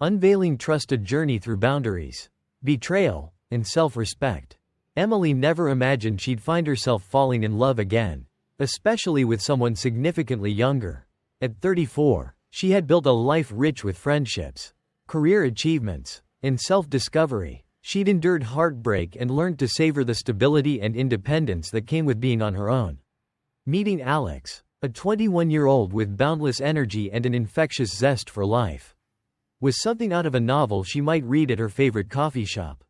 Unveiling trust, a journey through boundaries, betrayal, and self-respect. Emily never imagined she'd find herself falling in love again, especially with someone significantly younger. At 34, she had built a life rich with friendships, career achievements, and self-discovery. She'd endured heartbreak and learned to savor the stability and independence that came with being on her own. Meeting Alex, a 21-year-old with boundless energy and an infectious zest for life, was something out of a novel she might read at her favorite coffee shop.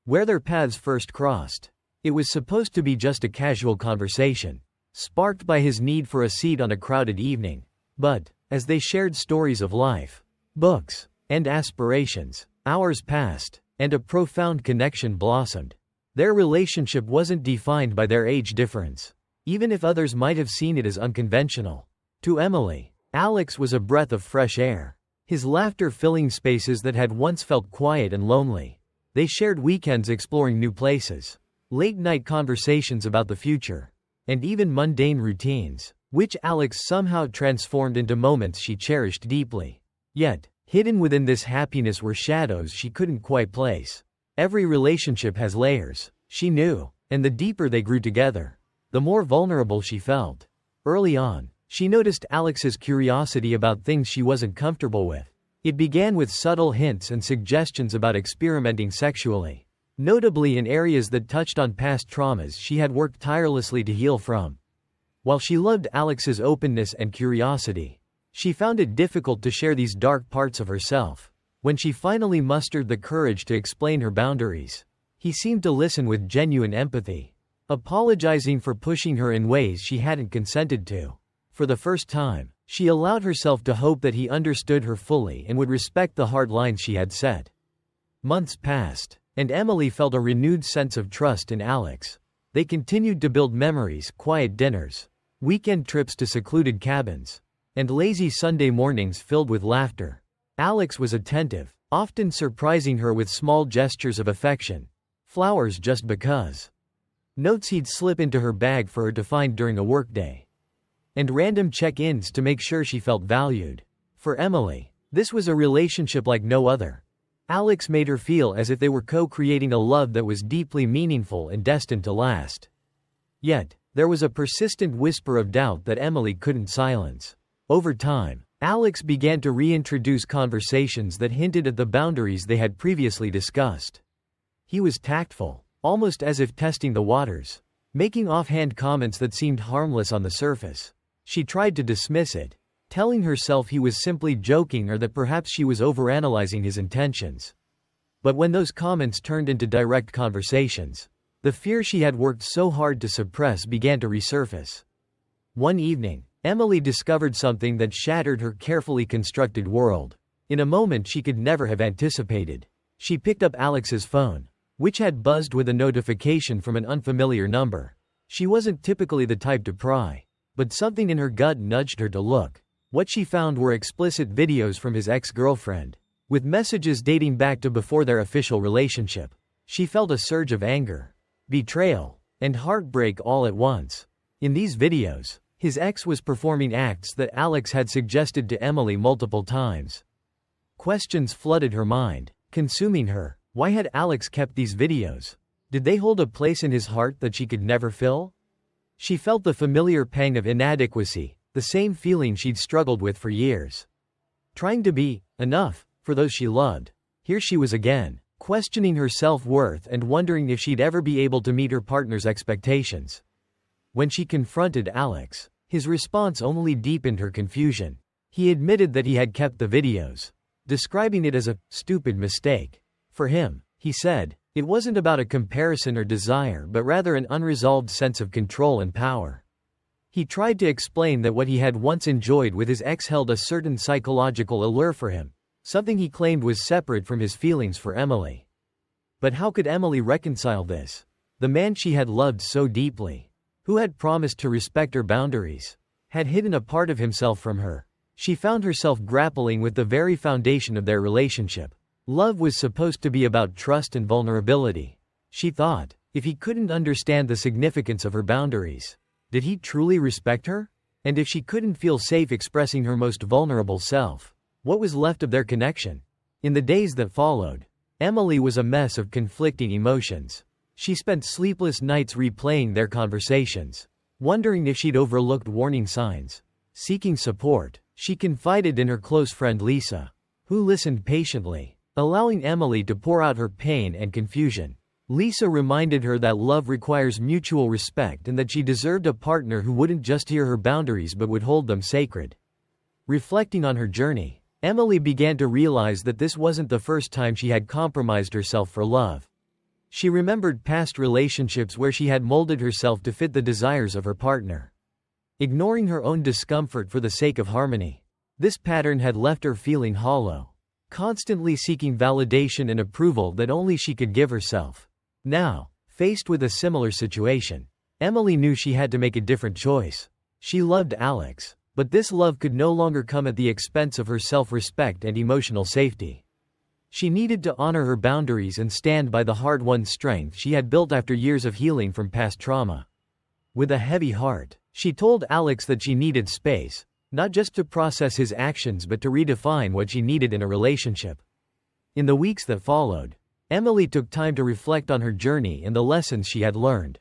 Where their paths first crossed, it was supposed to be just a casual conversation, sparked by his need for a seat on a crowded evening. But, as they shared stories of life, books, and aspirations, hours passed, and a profound connection blossomed. Their relationship wasn't defined by their age difference, even if others might have seen it as unconventional. To Emily, Alex was a breath of fresh air, his laughter filling spaces that had once felt quiet and lonely. They shared weekends exploring new places, late-night conversations about the future, and even mundane routines, which Alex somehow transformed into moments she cherished deeply. Yet, hidden within this happiness were shadows she couldn't quite place. Every relationship has layers, she knew, and the deeper they grew together, the more vulnerable she felt. Early on, she noticed Alex's curiosity about things she wasn't comfortable with. It began with subtle hints and suggestions about experimenting sexually, notably in areas that touched on past traumas she had worked tirelessly to heal from. While she loved Alex's openness and curiosity, she found it difficult to share these dark parts of herself. When she finally mustered the courage to explain her boundaries, he seemed to listen with genuine empathy, apologizing for pushing her in ways she hadn't consented to. For the first time, she allowed herself to hope that he understood her fully and would respect the hard lines she had set. Months passed, and Emily felt a renewed sense of trust in Alex. They continued to build memories, quiet dinners, weekend trips to secluded cabins, and lazy Sunday mornings filled with laughter. Alex was attentive, often surprising her with small gestures of affection, flowers just because, notes he'd slip into her bag for her to find during a workday, and random check-ins to make sure she felt valued. For Emily, this was a relationship like no other. Alex made her feel as if they were co-creating a love that was deeply meaningful and destined to last. Yet, there was a persistent whisper of doubt that Emily couldn't silence. Over time, Alex began to reintroduce conversations that hinted at the boundaries they had previously discussed. He was tactful, almost as if testing the waters, making offhand comments that seemed harmless on the surface. She tried to dismiss it, telling herself he was simply joking or that perhaps she was overanalyzing his intentions. But when those comments turned into direct conversations, the fear she had worked so hard to suppress began to resurface. One evening, Emily discovered something that shattered her carefully constructed world. In a moment she could never have anticipated, she picked up Alex's phone, which had buzzed with a notification from an unfamiliar number. She wasn't typically the type to pry, but something in her gut nudged her to look. What she found were explicit videos from his ex-girlfriend, with messages dating back to before their official relationship. She felt a surge of anger, betrayal, and heartbreak all at once. In these videos, his ex was performing acts that Alex had suggested to Emily multiple times. Questions flooded her mind, consuming her. Why had Alex kept these videos? Did they hold a place in his heart that she could never fill? She felt the familiar pang of inadequacy, the same feeling she'd struggled with for years. Trying to be enough for those she loved. Here she was again, questioning her self-worth and wondering if she'd ever be able to meet her partner's expectations. When she confronted Alex, his response only deepened her confusion. He admitted that he had kept the videos, describing it as a stupid mistake. For him, he said, it wasn't about a comparison or desire but rather an unresolved sense of control and power. He tried to explain that what he had once enjoyed with his ex held a certain psychological allure for him, something he claimed was separate from his feelings for Emily. But how could Emily reconcile this? The man she had loved so deeply, who had promised to respect her boundaries, had hidden a part of himself from her. She found herself grappling with the very foundation of their relationship. Love was supposed to be about trust and vulnerability. She thought, if he couldn't understand the significance of her boundaries, did he truly respect her? And if she couldn't feel safe expressing her most vulnerable self, what was left of their connection? In the days that followed, Emily was a mess of conflicting emotions. She spent sleepless nights replaying their conversations, wondering if she'd overlooked warning signs. Seeking support, she confided in her close friend Lisa, who listened patiently, allowing Emily to pour out her pain and confusion. Lisa reminded her that love requires mutual respect and that she deserved a partner who wouldn't just hear her boundaries but would hold them sacred. Reflecting on her journey, Emily began to realize that this wasn't the first time she had compromised herself for love. She remembered past relationships where she had molded herself to fit the desires of her partner, ignoring her own discomfort for the sake of harmony. This pattern had left her feeling hollow, constantly seeking validation and approval that only she could give herself. Now, faced with a similar situation, Emily knew she had to make a different choice. She loved Alex, but this love could no longer come at the expense of her self-respect and emotional safety. She needed to honor her boundaries and stand by the hard-won strength she had built after years of healing from past trauma. With a heavy heart, she told Alex that she needed space, not just to process his actions but to redefine what she needed in a relationship. In the weeks that followed, Emily took time to reflect on her journey and the lessons she had learned.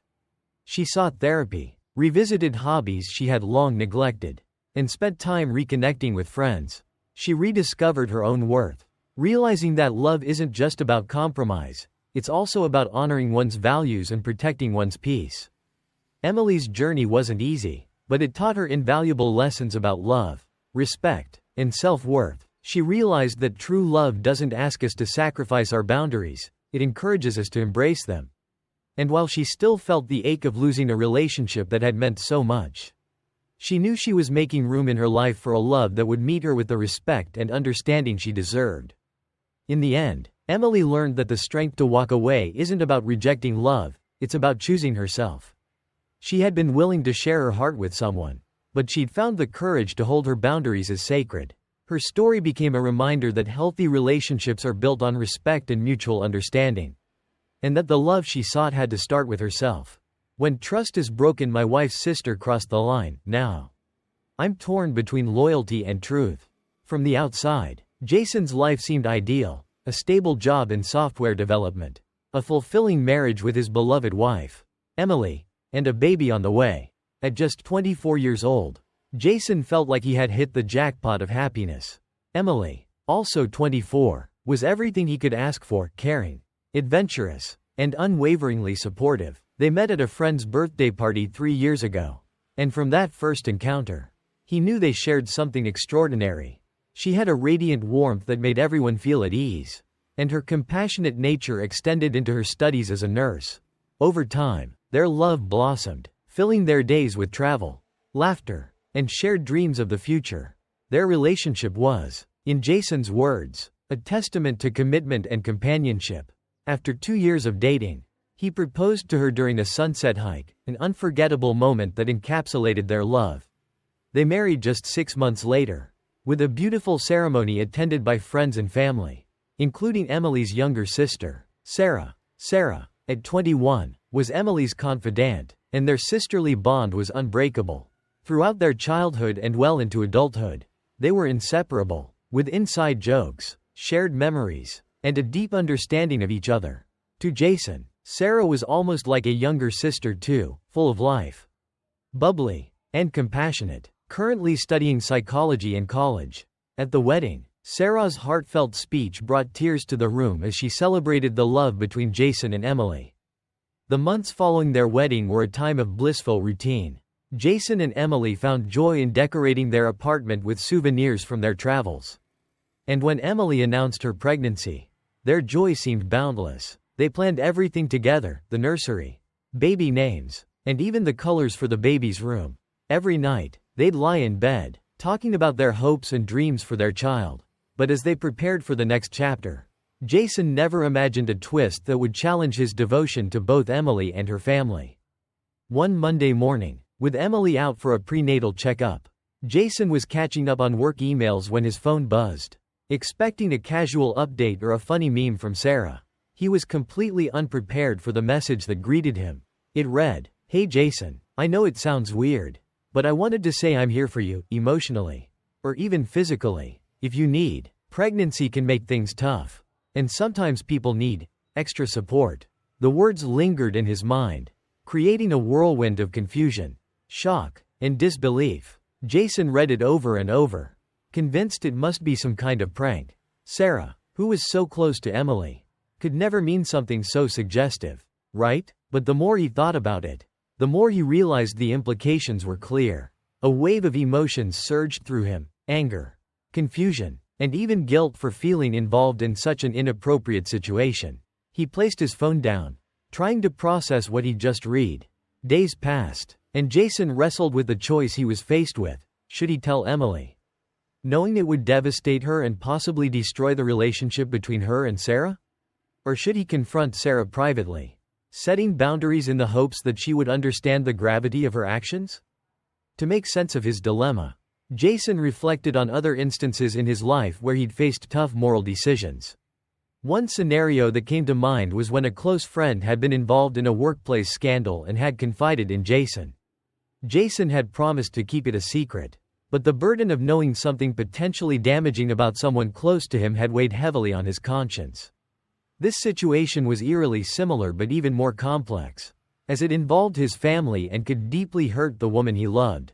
She sought therapy, revisited hobbies she had long neglected, and spent time reconnecting with friends. She rediscovered her own worth, realizing that love isn't just about compromise, it's also about honoring one's values and protecting one's peace. Emily's journey wasn't easy, but it taught her invaluable lessons about love, respect, and self-worth. She realized that true love doesn't ask us to sacrifice our boundaries, it encourages us to embrace them. And while she still felt the ache of losing a relationship that had meant so much, she knew she was making room in her life for a love that would meet her with the respect and understanding she deserved. In the end, Emily learned that the strength to walk away isn't about rejecting love, it's about choosing herself. She had been willing to share her heart with someone, but she'd found the courage to hold her boundaries as sacred. Her story became a reminder that healthy relationships are built on respect and mutual understanding, and that the love she sought had to start with herself. When trust is broken, my wife's sister crossed the line. Now I'm torn between loyalty and truth. From the outside, Jason's life seemed ideal, a stable job in software development, a fulfilling marriage with his beloved wife, Emily, and a baby on the way. At just 24 years old, Jason felt like he had hit the jackpot of happiness. Emily, also 24, was everything he could ask for: caring, adventurous, and unwaveringly supportive. They met at a friend's birthday party 3 years ago, and from that first encounter, he knew they shared something extraordinary. She had a radiant warmth that made everyone feel at ease, and her compassionate nature extended into her studies as a nurse. Over time, their love blossomed, filling their days with travel, laughter, and shared dreams of the future. Their relationship was, in Jason's words, a testament to commitment and companionship. After 2 years of dating, he proposed to her during a sunset hike, an unforgettable moment that encapsulated their love. They married just 6 months later, with a beautiful ceremony attended by friends and family, including Emily's younger sister, Sarah. Sarah, at 21, was Emily's confidant, and their sisterly bond was unbreakable. Throughout their childhood and well into adulthood, they were inseparable, with inside jokes, shared memories, and a deep understanding of each other. To Jason, Sarah was almost like a younger sister too, full of life, bubbly, and compassionate. Currently studying psychology in college. At the wedding, Sarah's heartfelt speech brought tears to the room as she celebrated the love between Jason and Emily. The months following their wedding were a time of blissful routine. Jason and Emily found joy in decorating their apartment with souvenirs from their travels. And when Emily announced her pregnancy, their joy seemed boundless. They planned everything together: the nursery, baby names, and even the colors for the baby's room. Every night, they'd lie in bed, talking about their hopes and dreams for their child. But as they prepared for the next chapter, Jason never imagined a twist that would challenge his devotion to both Emily and her family. One Monday morning, with Emily out for a prenatal checkup, Jason was catching up on work emails when his phone buzzed. Expecting a casual update or a funny meme from Sarah, he was completely unprepared for the message that greeted him. It read, "Hey Jason, I know it sounds weird, but I wanted to say I'm here for you, emotionally, or even physically, if you need. Pregnancy can make things tough. And sometimes people need extra support. The words lingered in his mind, creating a whirlwind of confusion, shock, and disbelief. Jason read it over and over, convinced it must be some kind of prank. Sarah, who was so close to Emily, could never mean something so suggestive, right? But the more he thought about it, the more he realized the implications were clear. A wave of emotions surged through him: anger, confusion, and even guilt for feeling involved in such an inappropriate situation. He placed his phone down, trying to process what he'd just read. Days passed, and Jason wrestled with the choice he was faced with. Should he tell Emily, knowing it would devastate her and possibly destroy the relationship between her and Sarah? Or should he confront Sarah privately, setting boundaries in the hopes that she would understand the gravity of her actions? To make sense of his dilemma, Jason reflected on other instances in his life where he'd faced tough moral decisions. One scenario that came to mind was when a close friend had been involved in a workplace scandal and had confided in Jason. Jason had promised to keep it a secret, but the burden of knowing something potentially damaging about someone close to him had weighed heavily on his conscience. This situation was eerily similar but even more complex, as it involved his family and could deeply hurt the woman he loved.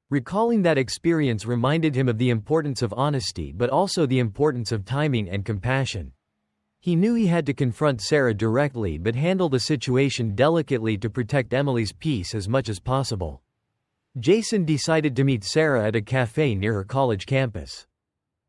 Recalling that experience reminded him of the importance of honesty but also the importance of timing and compassion. He knew he had to confront Sarah directly but handle the situation delicately to protect Emily's peace as much as possible. Jason decided to meet Sarah at a cafe near her college campus.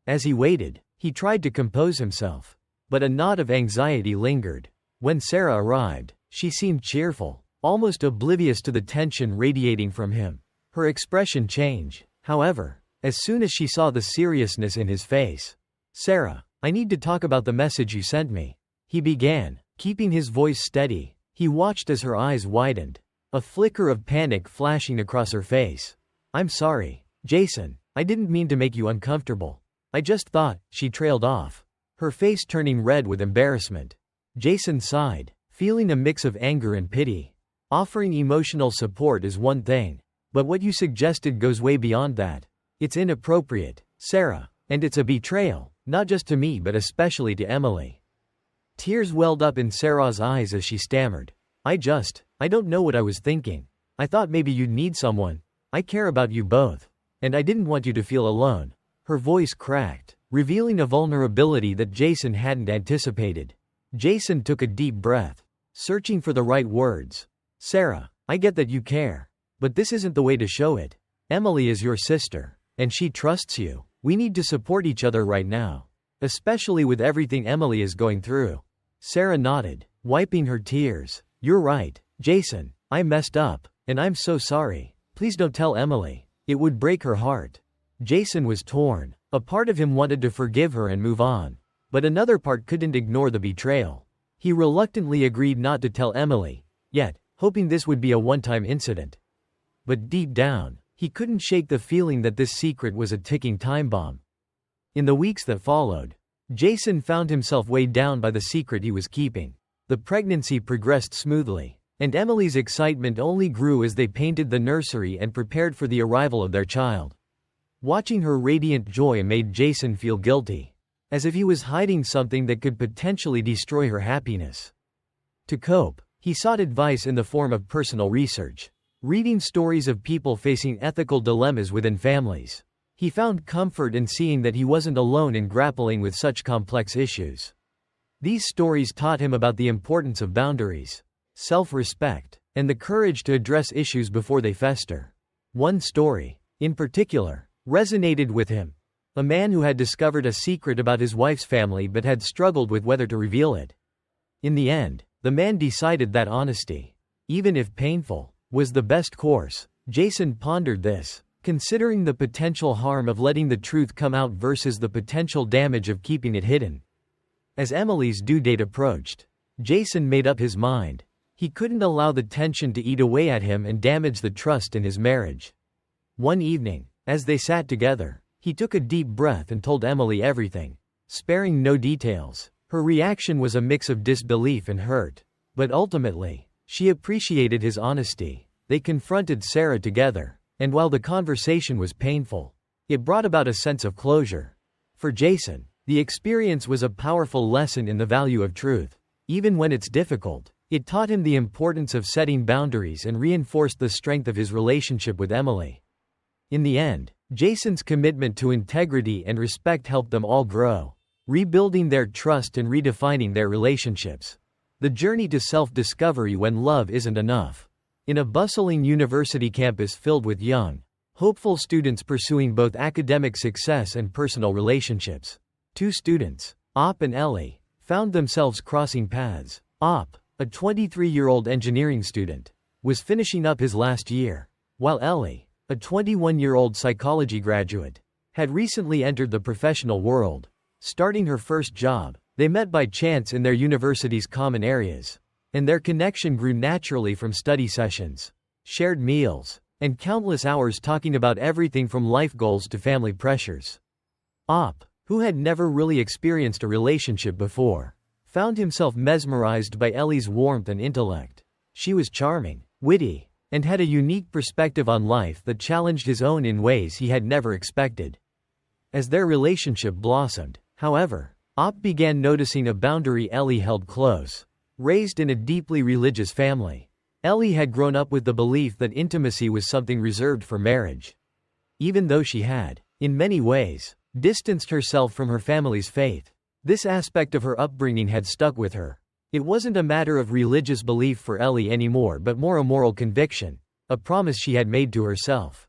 As he waited, he tried to compose himself, but a knot of anxiety lingered. When Sarah arrived, she seemed cheerful, almost oblivious to the tension radiating from him. Her expression changed, however, as soon as she saw the seriousness in his face. "Sarah, I need to talk about the message you sent me," he began, keeping his voice steady. He watched as her eyes widened, a flicker of panic flashing across her face. "I'm sorry, Jason. I didn't mean to make you uncomfortable. I just thought," she trailed off, her face turning red with embarrassment. Jason sighed, feeling a mix of anger and pity. Offering emotional support is one thing, but what you suggested goes way beyond that. It's inappropriate, Sarah, and it's a betrayal, not just to me but especially to Emily. Tears welled up in Sarah's eyes as she stammered. I don't know what I was thinking. I thought maybe you'd need someone. I care about you both, and I didn't want you to feel alone." Her voice cracked, revealing a vulnerability that Jason hadn't anticipated. Jason took a deep breath, searching for the right words. "Sarah, I get that you care, but this isn't the way to show it. Emily is your sister, and she trusts you. We need to support each other right now, especially with everything Emily is going through." Sarah nodded, wiping her tears. "You're right, Jason. I messed up, and I'm so sorry. Please don't tell Emily. It would break her heart." Jason was torn. A part of him wanted to forgive her and move on, but another part couldn't ignore the betrayal. He reluctantly agreed not to tell Emily, yet, hoping this would be a one-time incident. But deep down, he couldn't shake the feeling that this secret was a ticking time bomb. In the weeks that followed, Jason found himself weighed down by the secret he was keeping. The pregnancy progressed smoothly, and Emily's excitement only grew as they painted the nursery and prepared for the arrival of their child. Watching her radiant joy made Jason feel guilty, as if he was hiding something that could potentially destroy her happiness. To cope, he sought advice in the form of personal research, reading stories of people facing ethical dilemmas within families. He found comfort in seeing that he wasn't alone in grappling with such complex issues. These stories taught him about the importance of boundaries, self-respect, and the courage to address issues before they fester. One story, in particular, resonated with him. A man who had discovered a secret about his wife's family but had struggled with whether to reveal it. In the end, the man decided that honesty, even if painful, was the best course. Jason pondered this, considering the potential harm of letting the truth come out versus the potential damage of keeping it hidden. As Emily's due date approached, Jason made up his mind. He couldn't allow the tension to eat away at him and damage the trust in his marriage. One evening, as they sat together, he took a deep breath and told Emily everything, sparing no details. Her reaction was a mix of disbelief and hurt, but ultimately, she appreciated his honesty. They confronted Sarah together, and while the conversation was painful, it brought about a sense of closure. For Jason, The experience was a powerful lesson in the value of truth. Even when it's difficult, it taught him the importance of setting boundaries and reinforced the strength of his relationship with Emily. In the end, Jason's commitment to integrity and respect helped them all grow, rebuilding their trust and redefining their relationships. The journey to self-discovery when love isn't enough. In a bustling university campus filled with young, hopeful students pursuing both academic success and personal relationships, two students, Op and Ellie, found themselves crossing paths. Op, a 23-year-old engineering student, was finishing up his last year, while Ellie, a 21-year-old psychology graduate, had recently entered the professional world, starting her first job. They met by chance in their university's common areas, and their connection grew naturally from study sessions, shared meals, and countless hours talking about everything from life goals to family pressures. Op, who had never really experienced a relationship before, found himself mesmerized by Ellie's warmth and intellect. She was charming, witty, and had a unique perspective on life that challenged his own in ways he had never expected. As their relationship blossomed, however, Op began noticing a boundary Ellie held close. Raised in a deeply religious family, Ellie had grown up with the belief that intimacy was something reserved for marriage. Even though she had, in many ways, distanced herself from her family's faith, this aspect of her upbringing had stuck with her. It wasn't a matter of religious belief for Ellie anymore, but more a moral conviction, a promise she had made to herself,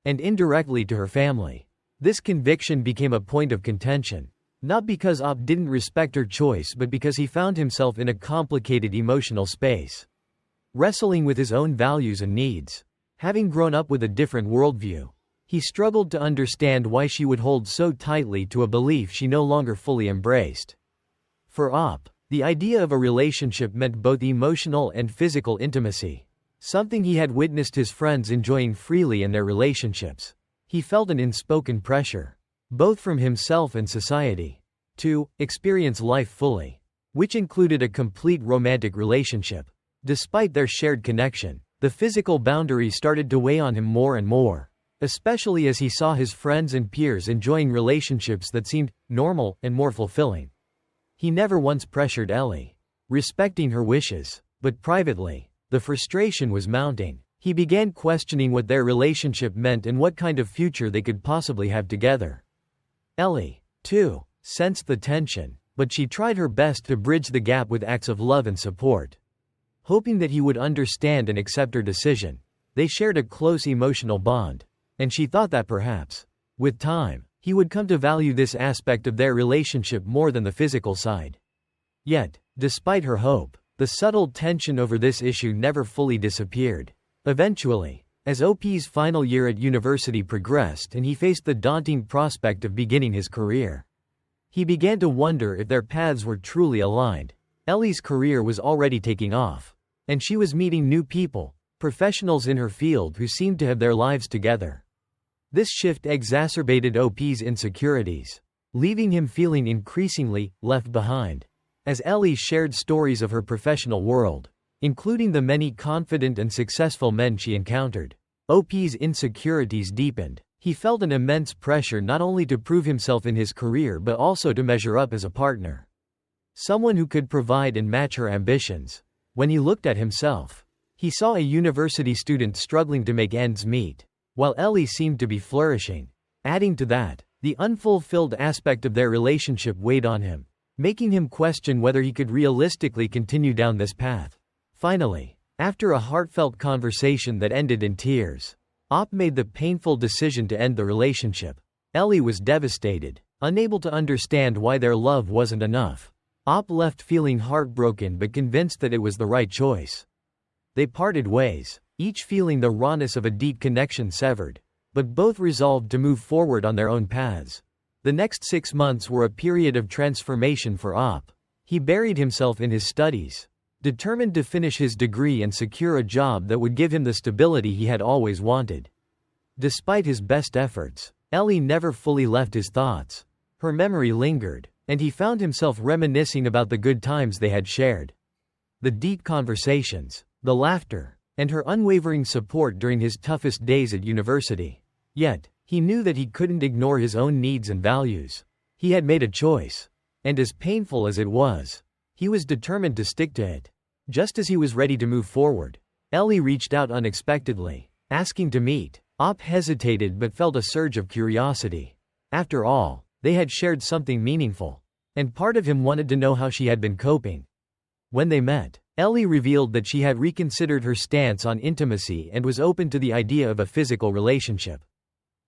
and indirectly to her family. This conviction became a point of contention. Not because Op didn't respect her choice, but because he found himself in a complicated emotional space, wrestling with his own values and needs. Having grown up with a different worldview, he struggled to understand why she would hold so tightly to a belief she no longer fully embraced. For Op, the idea of a relationship meant both emotional and physical intimacy, something he had witnessed his friends enjoying freely in their relationships. He felt an unspoken pressure, both from himself and society, to experience life fully, which included a complete romantic relationship. Despite their shared connection, the physical boundary started to weigh on him more and more, especially as he saw his friends and peers enjoying relationships that seemed normal and more fulfilling. He never once pressured Ellie, respecting her wishes, but privately, the frustration was mounting. He began questioning what their relationship meant and what kind of future they could possibly have together. Ellie, too, sensed the tension, but she tried her best to bridge the gap with acts of love and support. Hoping that he would understand and accept her decision, they shared a close emotional bond, and she thought that perhaps, with time, he would come to value this aspect of their relationship more than the physical side. Yet, despite her hope, the subtle tension over this issue never fully disappeared. Eventually, as OP's final year at university progressed and he faced the daunting prospect of beginning his career, he began to wonder if their paths were truly aligned. Ellie's career was already taking off, and she was meeting new people, professionals in her field who seemed to have their lives together. This shift exacerbated OP's insecurities, leaving him feeling increasingly left behind. As Ellie shared stories of her professional world, including the many confident and successful men she encountered, OP's insecurities deepened. He felt an immense pressure not only to prove himself in his career but also to measure up as a partner, someone who could provide and match her ambitions. When he looked at himself, he saw a university student struggling to make ends meet, while Ellie seemed to be flourishing. Adding to that, the unfulfilled aspect of their relationship weighed on him, making him question whether he could realistically continue down this path. Finally, after a heartfelt conversation that ended in tears, Op made the painful decision to end the relationship. Ellie was devastated, unable to understand why their love wasn't enough. Op left feeling heartbroken but convinced that it was the right choice. They parted ways, each feeling the rawness of a deep connection severed, but both resolved to move forward on their own paths. The next 6 months were a period of transformation for Op. He buried himself in his studies, determined to finish his degree and secure a job that would give him the stability he had always wanted. Despite his best efforts, Ellie never fully left his thoughts. Her memory lingered, and he found himself reminiscing about the good times they had shared. The deep conversations, the laughter, and her unwavering support during his toughest days at university. Yet, he knew that he couldn't ignore his own needs and values. He had made a choice. And as painful as it was, he was determined to stick to it. Just as he was ready to move forward, Ellie reached out unexpectedly, asking to meet. Op hesitated but felt a surge of curiosity. After all, they had shared something meaningful, and part of him wanted to know how she had been coping. When they met, Ellie revealed that she had reconsidered her stance on intimacy and was open to the idea of a physical relationship.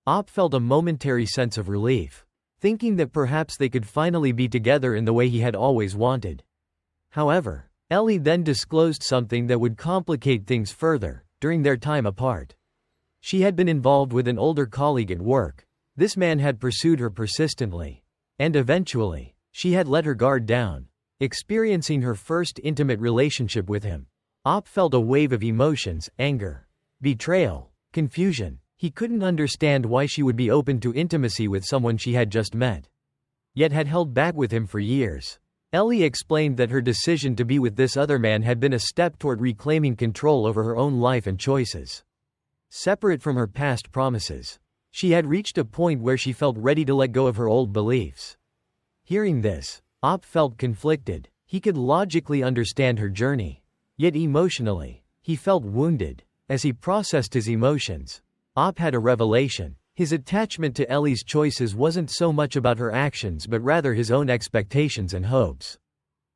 Op felt a momentary sense of relief, thinking that perhaps they could finally be together in the way he had always wanted. However, Ellie then disclosed something that would complicate things further. During their time apart, she had been involved with an older colleague at work. This man had pursued her persistently, and eventually, she had let her guard down, experiencing her first intimate relationship with him. Op felt a wave of emotions: anger, betrayal, confusion. He couldn't understand why she would be open to intimacy with someone she had just met, yet had held back with him for years. Ellie explained that her decision to be with this other man had been a step toward reclaiming control over her own life and choices. Separate from her past promises, she had reached a point where she felt ready to let go of her old beliefs. Hearing this, Op felt conflicted. He could logically understand her journey, yet emotionally, he felt wounded. As he processed his emotions, Op had a revelation. His attachment to Ellie's choices wasn't so much about her actions but rather his own expectations and hopes.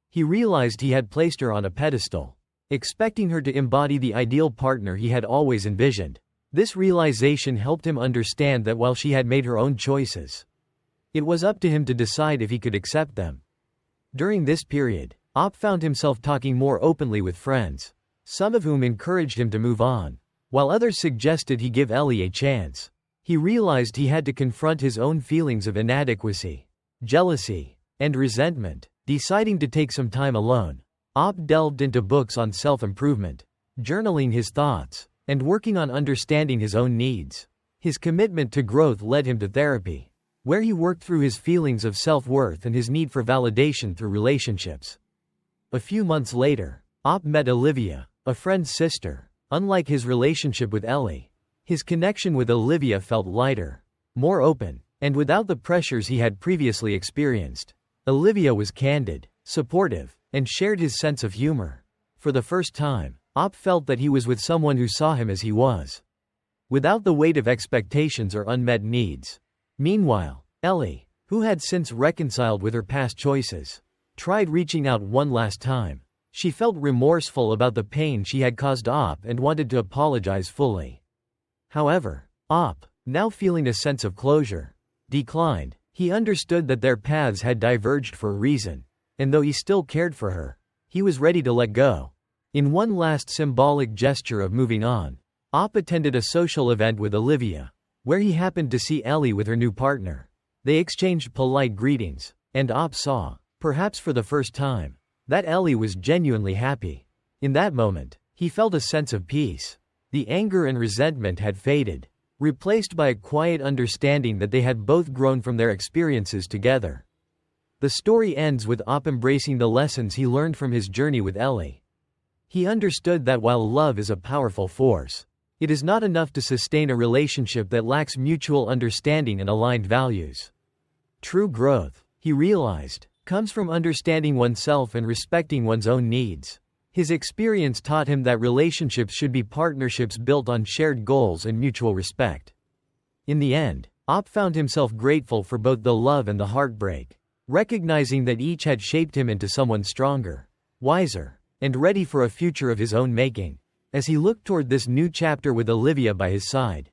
He realized he had placed her on a pedestal, expecting her to embody the ideal partner he had always envisioned. This realization helped him understand that while she had made her own choices, it was up to him to decide if he could accept them. During this period, Op found himself talking more openly with friends, some of whom encouraged him to move on, while others suggested he give Ellie a chance. He realized he had to confront his own feelings of inadequacy, jealousy, and resentment. Deciding to take some time alone, Op delved into books on self-improvement, journaling his thoughts, and working on understanding his own needs. His commitment to growth led him to therapy, where he worked through his feelings of self-worth and his need for validation through relationships. A few months later, Op met Olivia, a friend's sister. Unlike his relationship with Ellie, his connection with Olivia felt lighter, more open, and without the pressures he had previously experienced. Olivia was candid, supportive, and shared his sense of humor. For the first time, Op felt that he was with someone who saw him as he was, without the weight of expectations or unmet needs. Meanwhile, Ellie, who had since reconciled with her past choices, tried reaching out one last time. She felt remorseful about the pain she had caused Op and wanted to apologize fully. However, Op, now feeling a sense of closure, declined. He understood that their paths had diverged for a reason, and though he still cared for her, he was ready to let go. In one last symbolic gesture of moving on, Op attended a social event with Olivia, where he happened to see Ellie with her new partner. They exchanged polite greetings, and Op saw, perhaps for the first time, that Ellie was genuinely happy. In that moment, he felt a sense of peace. The anger and resentment had faded, replaced by a quiet understanding that they had both grown from their experiences together. The story ends with Op embracing the lessons he learned from his journey with Ellie. He understood that while love is a powerful force, it is not enough to sustain a relationship that lacks mutual understanding and aligned values. True growth, he realized, comes from understanding oneself and respecting one's own needs. His experience taught him that relationships should be partnerships built on shared goals and mutual respect. In the end, Op found himself grateful for both the love and the heartbreak, recognizing that each had shaped him into someone stronger, wiser, and ready for a future of his own making. As he looked toward this new chapter with Olivia by his side,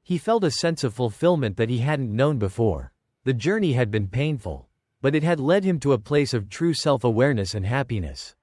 he felt a sense of fulfillment that he hadn't known before. The journey had been painful, but it had led him to a place of true self-awareness and happiness.